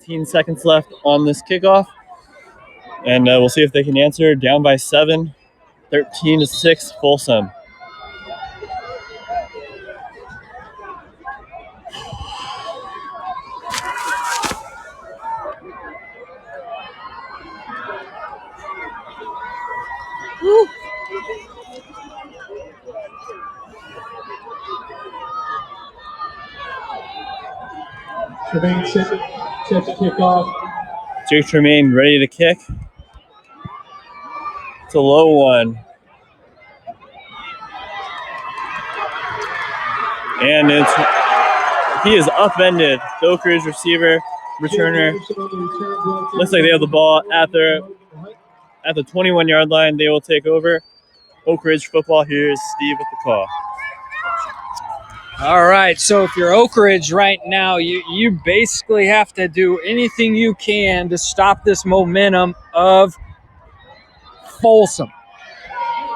15 seconds left on this kickoff. And we'll see if they can answer. Down by 7, 13-6, Folsom. Woo. Tremaine set to kick off. Jake Tremaine ready to kick. It's a low one. And he is upended. The Oak Ridge receiver, returner. Looks like they have the ball at the 21-yard line. They will take over. Oak Ridge football. Here's Steve with the call. All right, so if you're Oak Ridge right now, you basically have to do anything you can to stop this momentum of Folsom.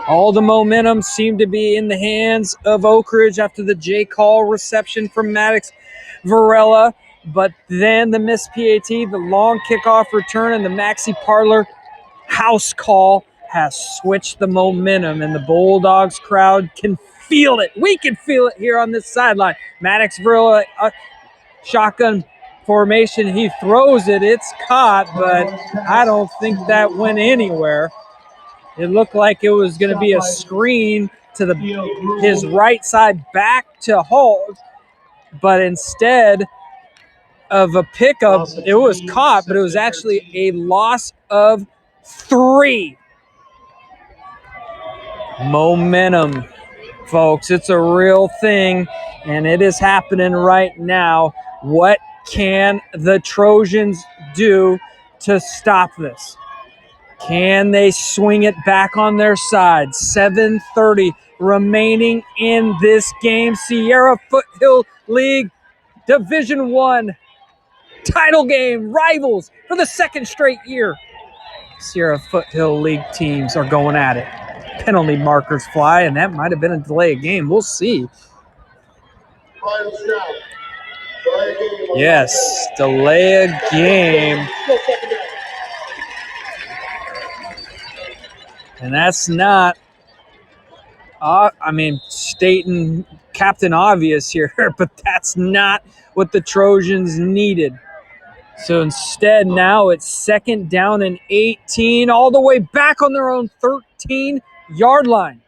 All the momentum seemed to be in the hands of Oak Ridge after the J. Call reception from Maddox Varela, but then the missed PAT, the long kickoff return, and the Maxi Parlor house call has switched the momentum, and the Bulldogs crowd can feel it. We can feel it here on this sideline. Maddox Varela, shotgun formation. He throws it. It's caught, but I don't think that went anywhere. It looked like it was going to be a screen to his right side back to Holt, but instead of a pickup, it was caught, but it was actually a loss of 3. Momentum, folks. It's a real thing, and it is happening right now. What can the Trojans do to stop this? Can they swing it back on their side? 7:30 remaining in this game. Sierra Foothill League Division I title game, rivals for the second straight year. Sierra Foothill League teams are going at it. Penalty markers fly, and that might have been a delay of game. We'll see. Yes, delay of game. And that's not, stating Captain Obvious here, but that's not what the Trojans needed. So instead, now it's 2nd down and 18, all the way back on their own 13-yard line.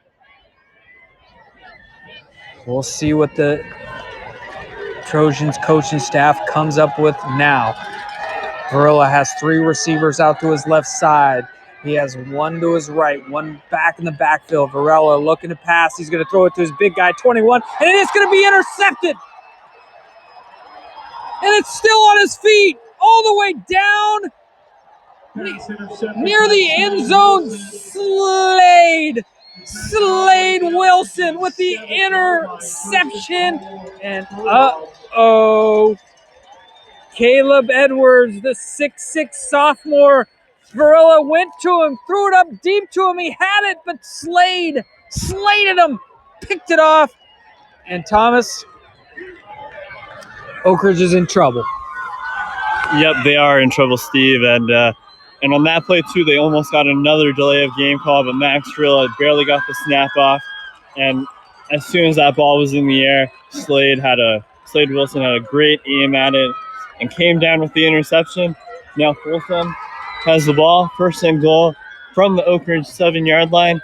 We'll see what the Trojans coaching staff comes up with now. Varela has 3 receivers out to his left side. He has 1 to his right, 1 back in the backfield. Varela looking to pass. He's going to throw it to his big guy, 21, and it is going to be intercepted. And it's still on his feet, all the way down near the end zone. Slade Wilson with the interception. And Caleb Edwards, the 6'6" sophomore. Varela went to him, threw it up deep to him. He had it, but slated him, picked it off. And Thomas, Oak Ridge is in trouble. Yep, they are in trouble, Steve. And on that play, too, they almost got another delay of game call, but Max Varela barely got the snap off. And as soon as that ball was in the air, Slade Wilson had a great aim at it and came down with the interception. Now Folsom has the ball, 1st and goal from the Oak Ridge 7-yard line.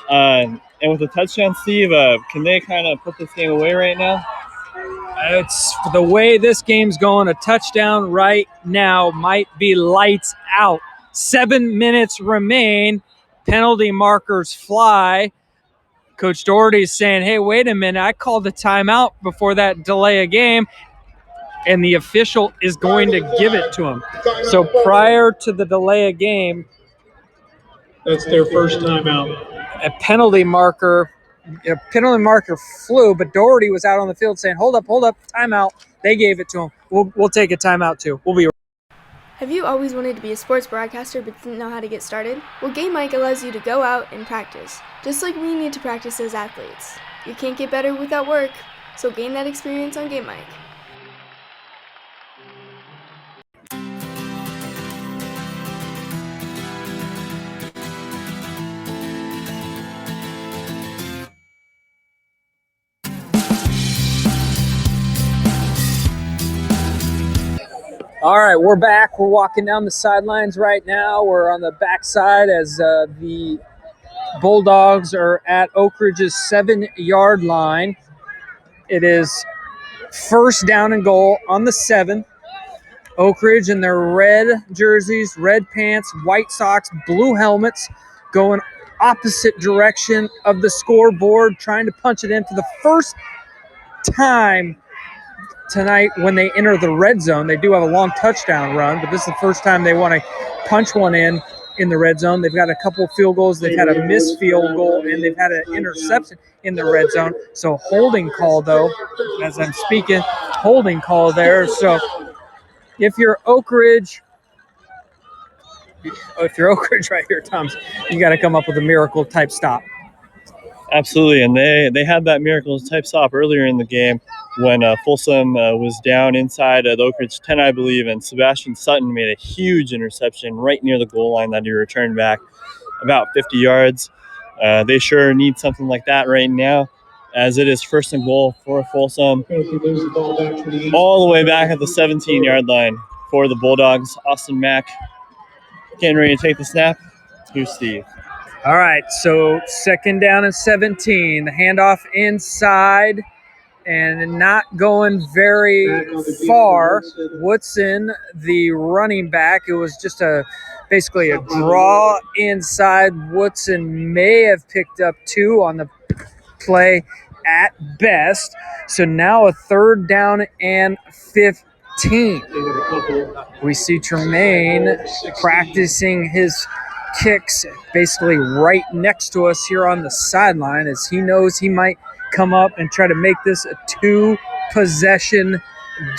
And with a touchdown, Steve, can they kind of put this game away right now? It's the way this game's going. A touchdown right now might be lights out. 7 minutes remain. Penalty markers fly. Coach Doherty's saying, hey, wait a minute. I called the timeout before that delay of game. And the official is going to give it to him. So prior to the delay of game, that's their first timeout. A penalty marker flew, but Doherty was out on the field saying, hold up, timeout. They gave it to him. We'll take a timeout too. We'll be right back. Have you always wanted to be a sports broadcaster but didn't know how to get started? Well, Game Mic allows you to go out and practice, just like we need to practice as athletes. You can't get better without work, so gain that experience on Game Mic. All right, we're back. We're walking down the sidelines right now. We're on the backside as the Bulldogs are at Oak Ridge's 7-yard line. It is first down and goal on the 7. Oak Ridge in their red jerseys, red pants, white socks, blue helmets, going opposite direction of the scoreboard, trying to punch it in for the first time tonight when they enter the red zone. They do have a long touchdown run, but this is the first time they want to punch one in the red zone. They've got a couple of field goals. They've had a missed field goal, and they've had an interception in the red zone. So holding call, though, as I'm speaking, holding call there. So if you're Oak Ridge right here, Tom, you got to come up with a miracle type stop. Absolutely, and they had that miracle type stop earlier in the game when Folsom was down inside the Oak Ridge 10, I believe, and Sebastian Sutton made a huge interception right near the goal line that he returned back about 50 yards. They sure need something like that right now, as it is first and goal for Folsom, all the way back at the 17-yard line for the Bulldogs. Austin Mack getting ready to take the snap. Here's Steve. All right, so second down and 17. The handoff inside and not going very far. Woodson, the running back, it was just basically a draw inside. Woodson may have picked up 2 on the play at best. So now a third down and 15. We see Tremaine practicing his kicks basically right next to us here on the sideline, as he knows he might come up and try to make this a 2-possession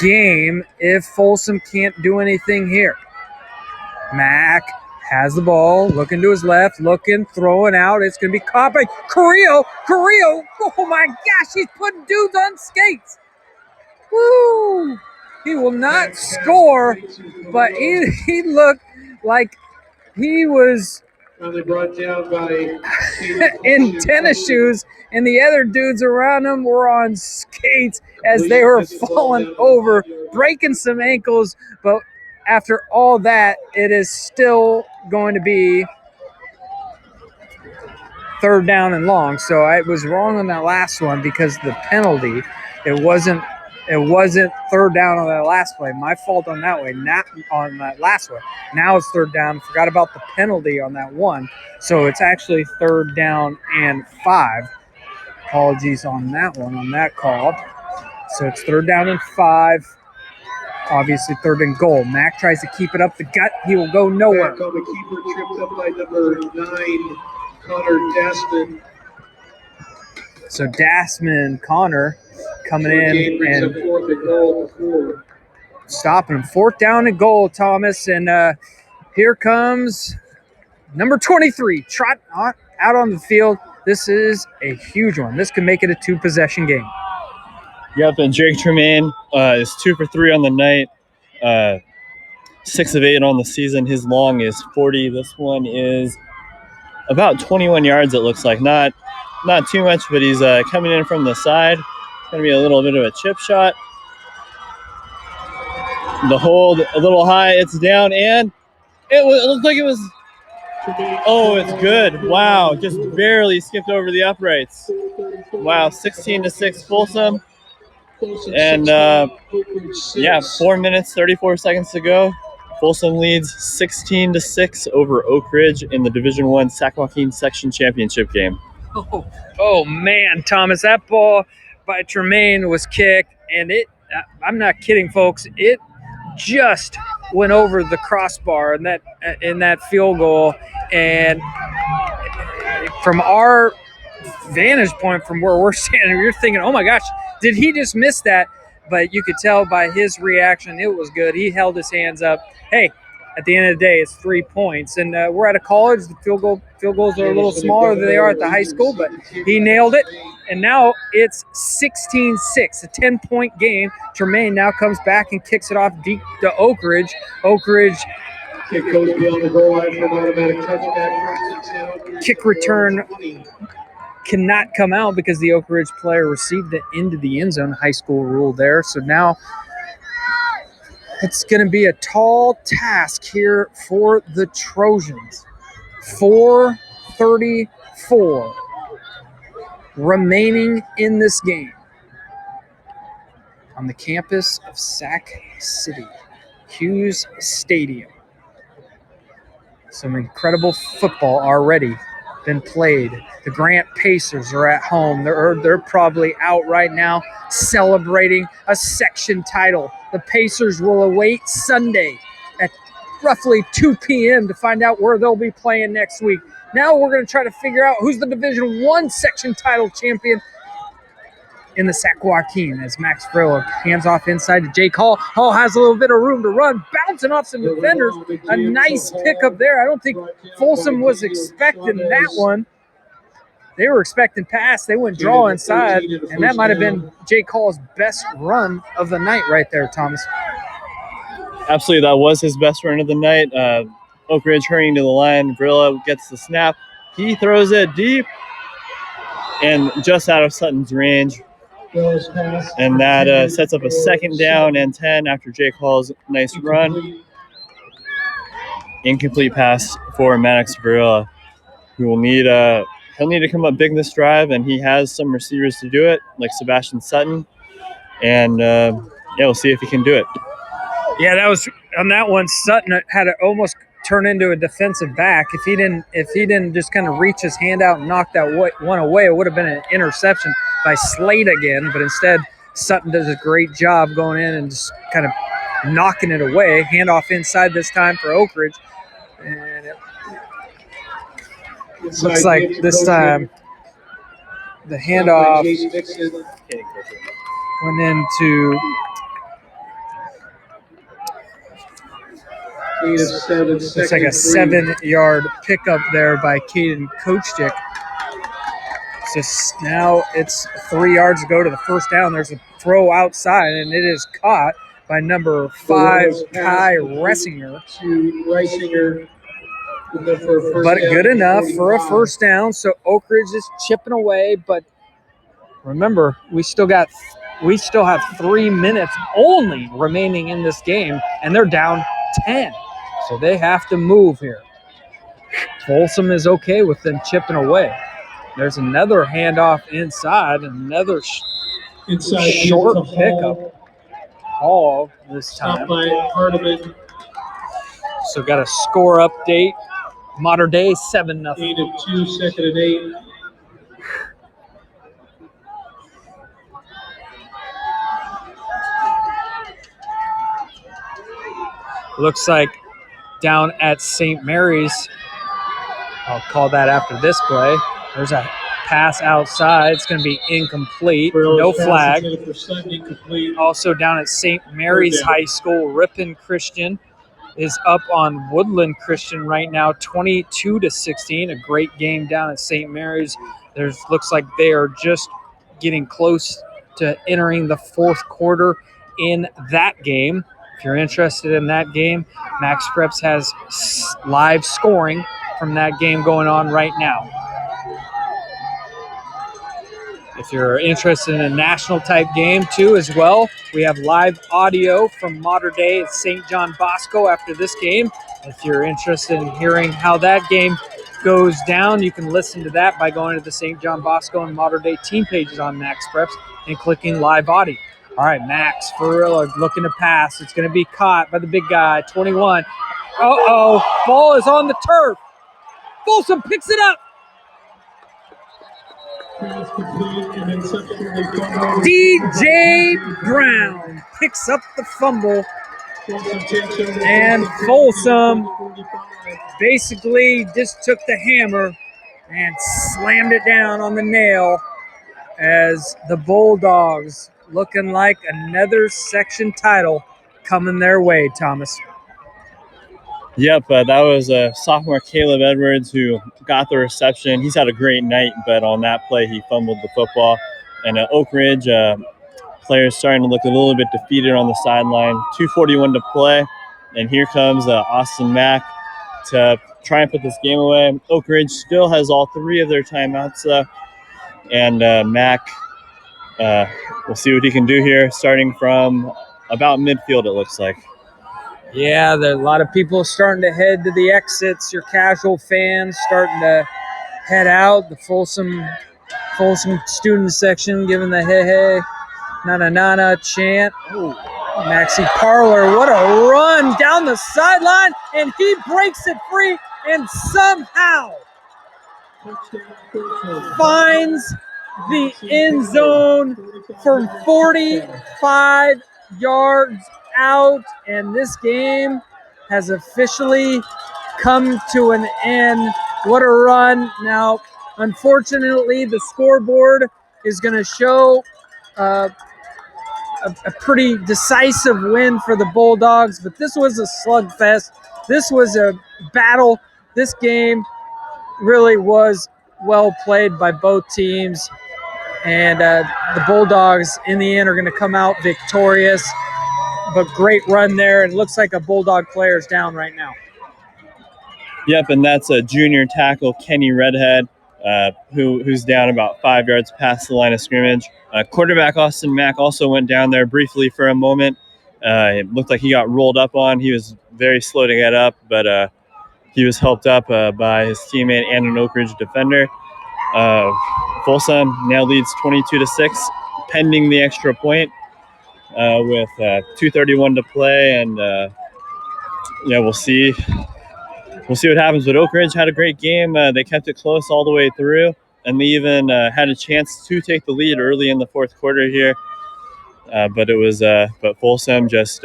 game if Folsom can't do anything here. Mack has the ball, looking to his left, looking, throwing out. It's going to be caught by Carrillo. Oh my gosh, he's putting dudes on skates. Woo! He will not score, but he looked like he was brought down by in tennis shoes, and the other dudes around him were on skates as they were falling over, breaking some ankles. But after all that, it is still going to be third down and long. So I was wrong on that last one because of the penalty. It wasn't third down on that last play. My fault on that way, not on that last one. Now it's third down. Forgot about the penalty on that one. So it's actually third down and 5. Apologies on that one, on that call. So it's third down and 5. Obviously third and goal. Mack tries to keep it up the gut. He will go nowhere. Back on the keeper, tripped up by number 9, Connor Dasman. So Dasman, Connor, coming in and stopping him. Fourth down and goal, Thomas. And here comes number 23, trot out on the field. This is a huge one. This can make it a 2-possession game. Yep, and Drake Tremaine is 2 for 3 on the night, 6 of 8 on the season. His long is 40. This one is about 21 yards, it looks like. Not too much, but he's coming in from the side. Going to be a little bit of a chip shot. The hold a little high. It's down, and it looked like it was. Oh, it's good. Wow, just barely skipped over the uprights. Wow, 16-6 Folsom. And 4 minutes, 34 seconds to go. Folsom leads 16-6 over Oak Ridge in the Division I Sac-Joaquin Section Championship game. Oh man, Thomas, that ball by Tremaine was kicked, and I'm not kidding, folks, it just went over the crossbar in that field goal. And from our vantage point, from where we're standing, you're thinking, oh my gosh, did he just miss that? But you could tell by his reaction, it was good. He held his hands up. Hey, at the end of the day, it's 3 points. And we're at a college. The field goals are a little smaller than they are at the high school, but he nailed it. And now it's 16-6, a 10-point game. Tremaine now comes back and kicks it off deep to Oak Ridge. Oak Ridge kick goes beyond the goal line for an automatic touchback. Kick return cannot come out because the Oak Ridge player received it into the end zone. High school rule there. So now It's going to be a tall task here for the Trojans. 4:34 remaining in this game on the campus of Sac City, Hughes Stadium. Some incredible football already been played. The Grant Pacers are at home. They're probably out right now celebrating a section title. The Pacers will await Sunday at roughly 2 p.m. to find out where they'll be playing next week. Now we're going to try to figure out who's the Division I section title champion in the Sac Joaquin as Max Frillo hands off inside to Jake Hall. Hall has a little bit of room to run, bouncing off some defenders. A nice pickup there. I don't think Folsom was expecting that one. They were expecting pass. They went draw inside, and that might have been Jake Hall's best run of the night right there, Thomas. Absolutely, that was his best run of the night. Oak Ridge hurrying to the line. Brillo gets the snap. He throws it deep and just out of Sutton's range. And that sets up a 2nd down and 10 after Jake Hall's nice run. Incomplete pass for Maddox Varela, who will need he'll need to come up big this drive, and he has some receivers to do it, like Sebastian Sutton. And we'll see if he can do it. Yeah, that was on that one. Sutton had to almost turn into a defensive back. If he didn't just kind of reach his hand out and knock that one away, it would have been an interception by Slade again. But instead, Sutton does a great job going in and just kind of knocking it away. Handoff inside this time for Oak Ridge. And it looks like this time the handoff went into it's like a 7-yard pickup there by Caden Kochtick. So now it's 3 yards to go to the first down. There's a throw outside, and it is caught by number 5, Kai Ressinger. But good enough for a first down. So Oak Ridge is chipping away, but remember, we still have 3 minutes only remaining in this game, and they're down 10. So they have to move here. Folsom is okay with them chipping away. There's another handoff inside, another short pickup. Hall this time. So got a score update. Modern Day 7-0. 8 of 2, 2nd and 8. Looks like down at St. Mary's, I'll call that after this play. There's a pass outside. It's going to be incomplete. No flag. Also down at St. Mary's High School, Ripon Christian is up on Woodland Christian right now, 22-16. A great game down at St. Mary's. Looks like they are just getting close to entering the 4th quarter in that game. If you're interested in that game, Max Preps has live scoring from that game going on right now. If you're interested in a national type game too as well, we have live audio from Modern Day at St. John Bosco after this game. If you're interested in hearing how that game goes down, you can listen to that by going to the St. John Bosco and Modern Day team pages on Max Preps and clicking live audio. All right, Max Ferrilla looking to pass. It's going to be caught by the big guy, 21. Uh-oh, ball is on the turf. Folsom picks it up. DJ Brown picks up the fumble. And Folsom basically just took the hammer and slammed it down on the nail as the Bulldogs looking like another section title coming their way, Thomas. Yep, that was sophomore Caleb Edwards who got the reception. He's had a great night, but on that play he fumbled the football. And Oak Ridge players starting to look a little bit defeated on the sideline. 2:41 to play, and here comes Austin Mack to try and put this game away. Oak Ridge still has all 3 of their timeouts, and Mack, we'll see what he can do here, starting from about midfield, it looks like. Yeah, a lot of people starting to head to the exits. Your casual fans starting to head out. The Folsom student section giving the hey hey, na chant. Oh, Maxi Parlor, what a run down the sideline, and he breaks it free and somehow finds the end zone from 45 yards out, and this game has officially come to an end. What a run. Now, unfortunately, the scoreboard is going to show a pretty decisive win for the Bulldogs, but this was a slugfest. This was a battle. This game really was well played by both teams, and the Bulldogs in the end are going to come out victorious. But great run there, and looks like a Bulldog player is down right now. Yep, and that's a junior tackle, Kenny Redhead, who's down about 5 yards past the line of scrimmage. Quarterback Austin Mack also went down there briefly for a moment. It looked like he got rolled up on. He was very slow to get up, but he was helped up by his teammate and an Oak Ridge defender. Folsom now leads 22-6, pending the extra point with 2:31 to play, and we'll see. We'll see what happens. But Oak Ridge had a great game. They kept it close all the way through, and they even had a chance to take the lead early in the fourth quarter here. But Folsom just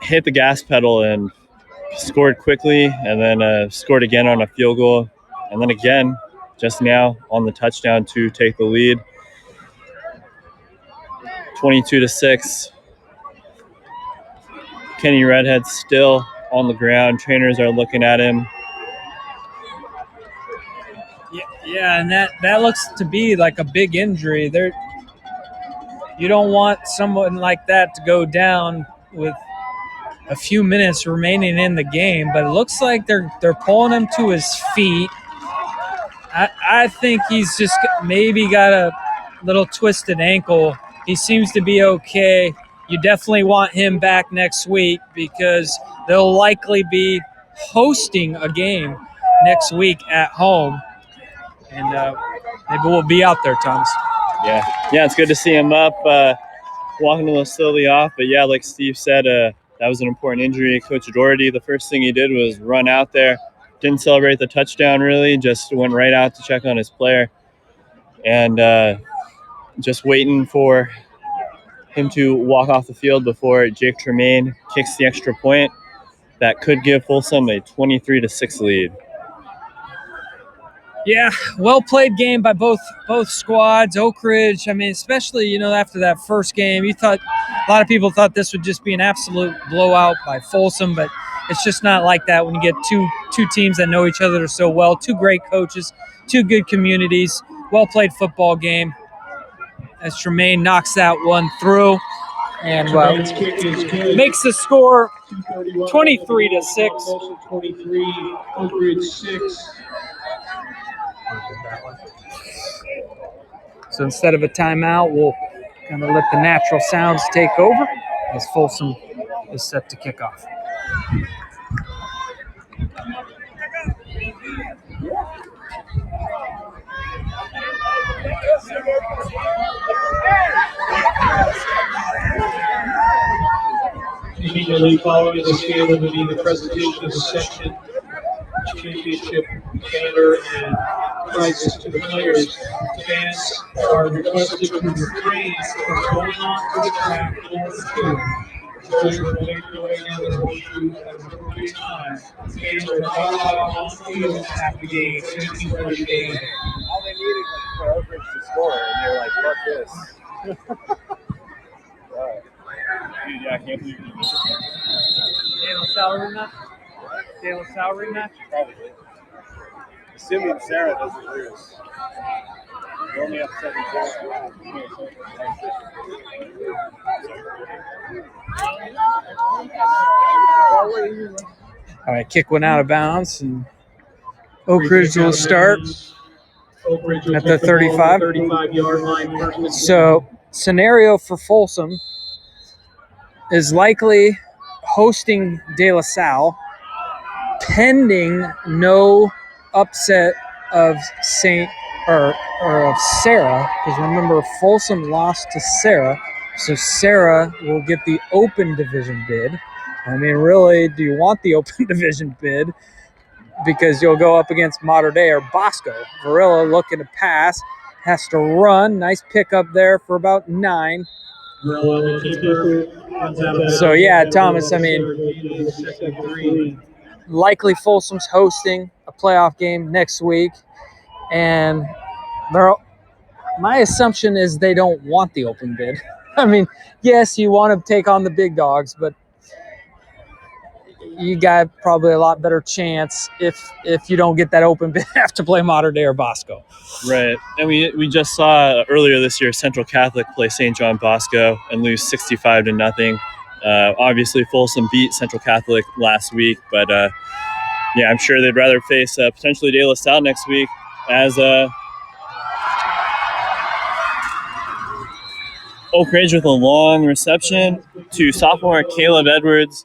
hit the gas pedal and scored quickly, and then scored again on a field goal, and then again just now on the touchdown to take the lead. 22-6. Kenny Redhead still on the ground. Trainers are looking at him. Yeah, and that looks to be like a big injury. You don't want someone like that to go down with a few minutes remaining in the game, but it looks like they're pulling him to his feet. I think he's just maybe got a little twisted ankle. He seems to be okay. You definitely want him back next week because they'll likely be hosting a game next week at home. And maybe we'll be out there, Thomas. Yeah, it's good to see him up, walking a little slowly off. But yeah, like Steve said, that was an important injury. Coach Doherty, the first thing he did was run out there. Didn't celebrate the touchdown really, just went right out to check on his player. And just waiting for him to walk off the field before Jake Tremaine kicks the extra point. That could give Folsom a 23-6 lead. Yeah, well played game by both squads. Oak Ridge, I mean, especially, after that first game, a lot of people thought this would just be an absolute blowout by Folsom, but it's just not like that when you get two teams that know each other so well, two great coaches, two good communities, well played football game. As Tremaine knocks that one through and makes the score 23-6. 23, Oak Ridge 6. So instead of a timeout, we'll kind of let the natural sounds take over as Folsom is set to kick off. Immediately following this game will be the presentation of the section championship banner and prizes to the players. Fans are requested to refrain from going on to the track or the field. Players will make their way down the horseshoe at an appropriate time. Fans are not allowed on the field after the game. 15 fresh game. All they needed was for Oak Ridge to score, and they were like, fuck this. Right. Dude, yeah, I can't believe you missed it. Daniel salary match? Probably. Assuming Sarah doesn't lose. We only have 7 goals. All right, kick one out of bounds, and Oak Ridge will start at the 35. 35-yard line. So, scenario for Folsom is likely hosting De La Salle, pending no upset of of Sarah, because remember Folsom lost to Sarah, so Sarah will get the open division bid. I mean, really, do you want the open division bid? Because you'll go up against Mater Dei or Bosco. Varela looking to pass, has to run. Nice pickup there for about 9. So yeah, Thomas, I mean, likely Folsom's hosting a playoff game next week, and my assumption is they don't want the open bid. I mean, yes, you want to take on the big dogs, but you got probably a lot better chance if you don't get that open bid, have to play Mater Dei or Bosco. Right. And we just saw earlier this year Central Catholic play St. John Bosco and lose 65-0. Obviously, Folsom beat Central Catholic last week, but yeah, I'm sure they'd rather face potentially De La Salle next week as Oak Ridge with a long reception to sophomore Caleb Edwards.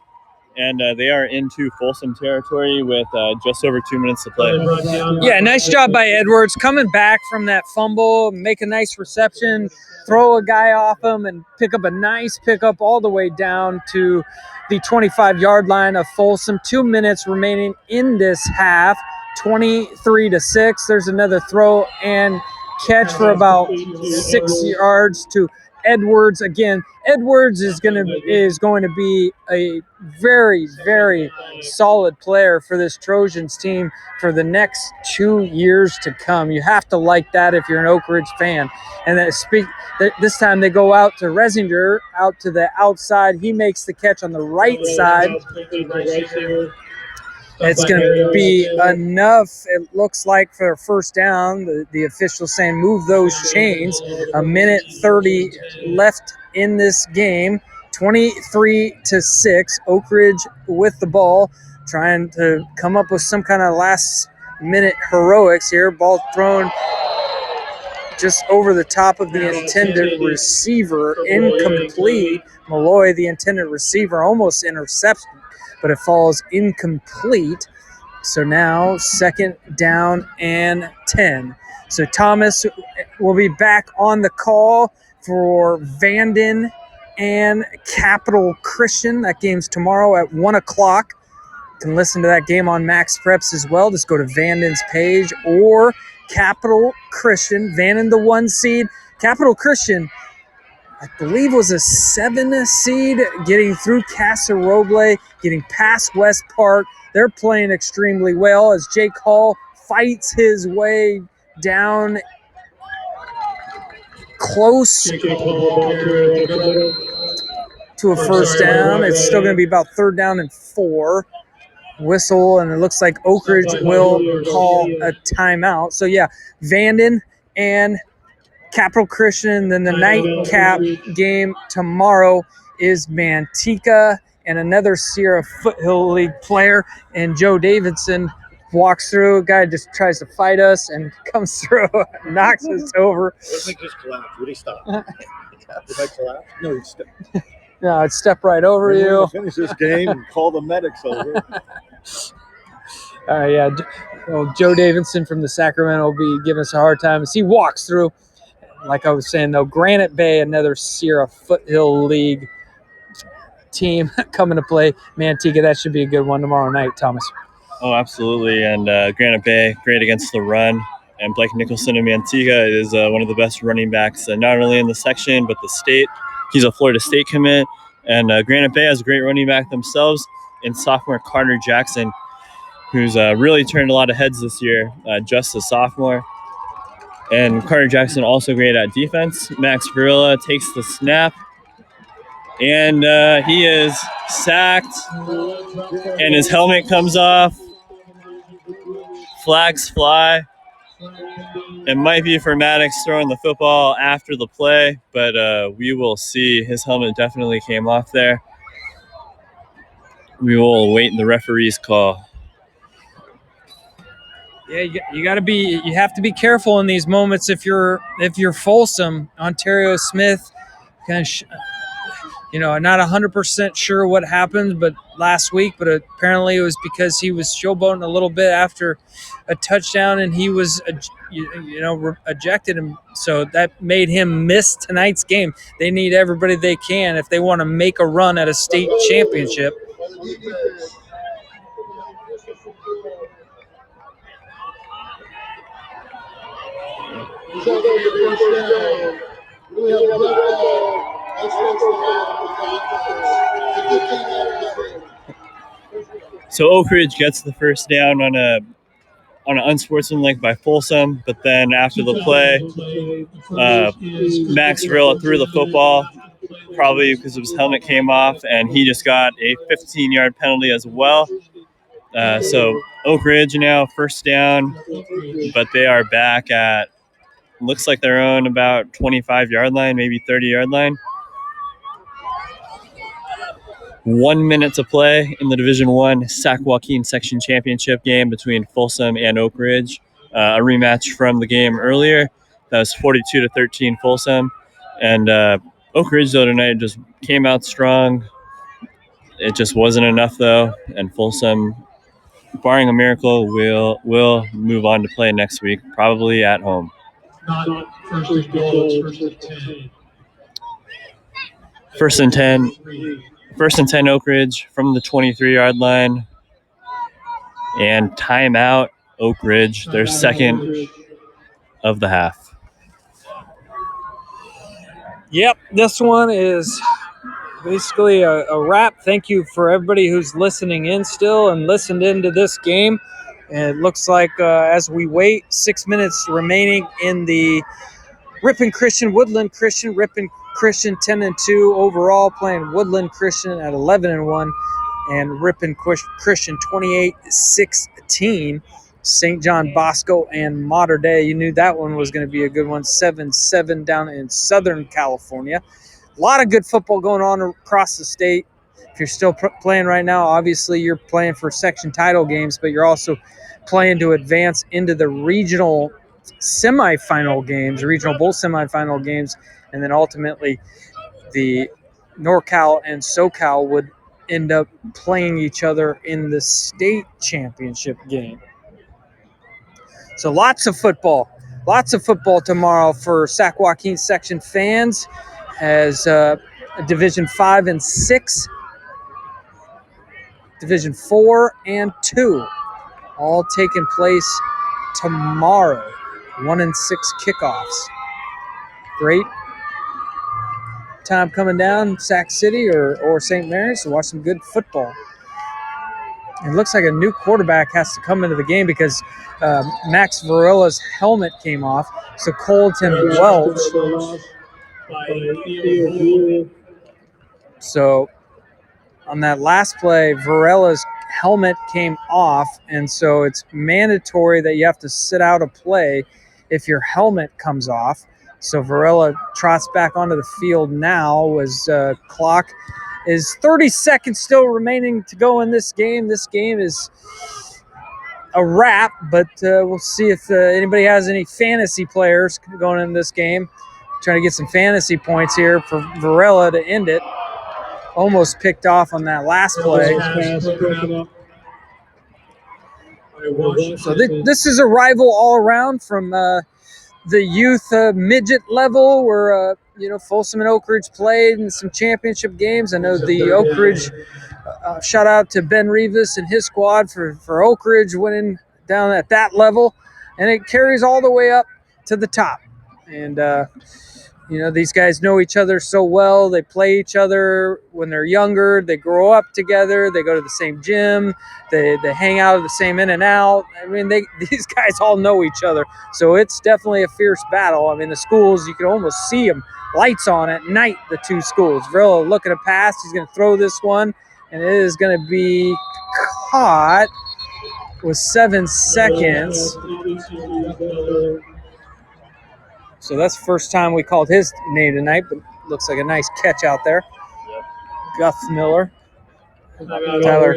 And they are into Folsom territory with just over 2 minutes to play. Yeah, nice job by Edwards. Coming back from that fumble, make a nice reception, throw a guy off him, and pick up a nice pickup all the way down to the 25-yard line of Folsom. 2 minutes remaining in this half, 23-6. There's another throw and catch for about 6 yards to Edwards. Again, Edwards is going to be a very, very solid player for this Trojans team for the next 2 years to come. You have to like that if you're an Oak Ridge fan. And this time they go out to Resinger, out to the outside. He makes the catch on the right side. It's going to be enough, it looks like, for a first down. The official saying move those chains. 1:30 left in this game. 23-6. Oak Ridge with the ball, trying to come up with some kind of last-minute heroics here. Ball thrown just over the top of the intended receiver. Incomplete. Malloy, the intended receiver, almost intercepted, but it falls incomplete. So now 2nd down and 10. So Thomas will be back on the call for Vanden and Capital Christian. That game's tomorrow at 1 o'clock. You can listen to that game on Max Preps as well. Just go to Vanden's page or Capital Christian. Vanden, the 1 seed. Capital Christian, I believe, was a 7 seed, getting through Casa Roble, getting past West Park. They're playing extremely well as Jake Hall fights his way down close to a first down. It's still going to be about 3rd down and 4. Whistle, and it looks like Oak Ridge will call a timeout. So, yeah, Vanden and Capital Christian. Then the nightcap game tomorrow is Manteca and another Sierra Foothill League player. And Joe Davidson walks through. A guy just tries to fight us and comes through, knocks us over. What if he just collapsed? Would he stop? If I collapse? No, he'd step. No, I'd step right over We're you. gonna finish this game and call the medics over. Yeah, well, Joe Davidson from the Sacramento will be giving us a hard time as he walks through. Like I was saying, though, Granite Bay, another Sierra Foothill League team coming to play Manteca. That should be a good one tomorrow night, Thomas. Oh, absolutely. And Granite Bay, great against the run. And Blake Nicholson of Manteca is one of the best running backs, not only in the section, but the state. He's a Florida State commit. And Granite Bay has a great running back themselves in sophomore Carter Jackson, who's really turned a lot of heads this year, just a sophomore. And Carter Jackson also great at defense. Max Varela takes the snap. And he is sacked. And his helmet comes off. Flags fly. It might be for Maddox throwing the football after the play, but we will see. His helmet definitely came off there. We will await the referee's call. Yeah, you have to be careful in these moments. If you're Folsom, Ontario Smith kind of not 100% sure what happened, but last week. But apparently it was because he was showboating a little bit after a touchdown, and he was, ejected him. So that made him miss tonight's game. They need everybody they can if they want to make a run at a state championship. So Oak Ridge gets the first down on an unsportsmanlike by Folsom, but then after the play, Max Varela threw the football, probably because his helmet came off, and he just got a 15-yard penalty as well. So Oak Ridge now first down, but they are back at, looks like their own about 25-yard line, maybe 30-yard line. 1 minute to play in the Division I Sac Joaquin Section Championship game between Folsom and Oak Ridge. A rematch from the game earlier. That was 42-13 Folsom. And Oak Ridge, though, tonight just came out strong. It just wasn't enough, though. And Folsom, barring a miracle, will move on to play next week, probably at home. Not first and goal, it's first and 10. First and 10. First and 10 Oak Ridge from the 23-yard line. And timeout Oak Ridge, their second of the half. Yep, this one is basically a wrap. Thank you for everybody who's listening in still and listened into this game. And it looks like as we wait, 6 minutes remaining in the Ripon Christian, Woodland Christian, Ripon Christian 10-2 overall, playing Woodland Christian at 11-1, and Ripon Christian 28-16. St. John Bosco and Mater Dei. You knew that one was going to be a good one. 7-7 down in Southern California. A lot of good football going on across the state. If you're still playing right now, obviously you're playing for section title games, but you're also playing to advance into the regional semifinal games, regional bowl semifinal games, and then ultimately the NorCal and SoCal would end up playing each other in the state championship game. So lots of football tomorrow for Sac Joaquin section fans, as Division 5 and 6, Division 4 and 2, all taking place tomorrow. 1 and 6 kickoffs. Great time coming down Sac City or St. Mary's to watch some good football. It looks like a new quarterback has to come into the game because Max Varela's helmet came off. So Colton Welch. So on that last play, Varela's helmet came off, and so it's mandatory that you have to sit out a play if your helmet comes off. So Varela trots back onto the field now as clock is 30 seconds still remaining to go in this game. This game is a wrap, but we'll see if anybody has any fantasy players going in this game. Trying to get some fantasy points here for Varela to end it. Almost picked off on that last play. So this is a rival all around from the youth midget level where, Folsom and Oak Ridge played in some championship games. I know the Oak Ridge, shout out to Ben Rivas and his squad for Oak Ridge winning down at that level. And it carries all the way up to the top. And, these guys know each other so well. They play each other when they're younger. They grow up together. They go to the same gym. They hang out at the same In and Out. I mean, these guys all know each other. So it's definitely a fierce battle. I mean, the schools, you can almost see them lights on at night, the two schools. Varela looking to pass. He's going to throw this one, and it is going to be caught with 7 seconds. So that's the first time we called his name tonight, but looks like a nice catch out there. Yep. Gus Miller. Tyler.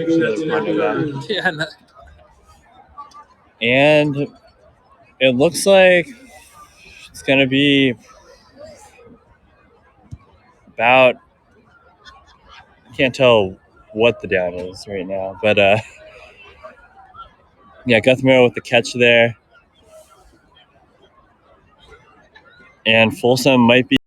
Yeah. And it looks like it's going to be about Can't tell what the down is right now, but yeah, Guthmore with the catch there, and Folsom might be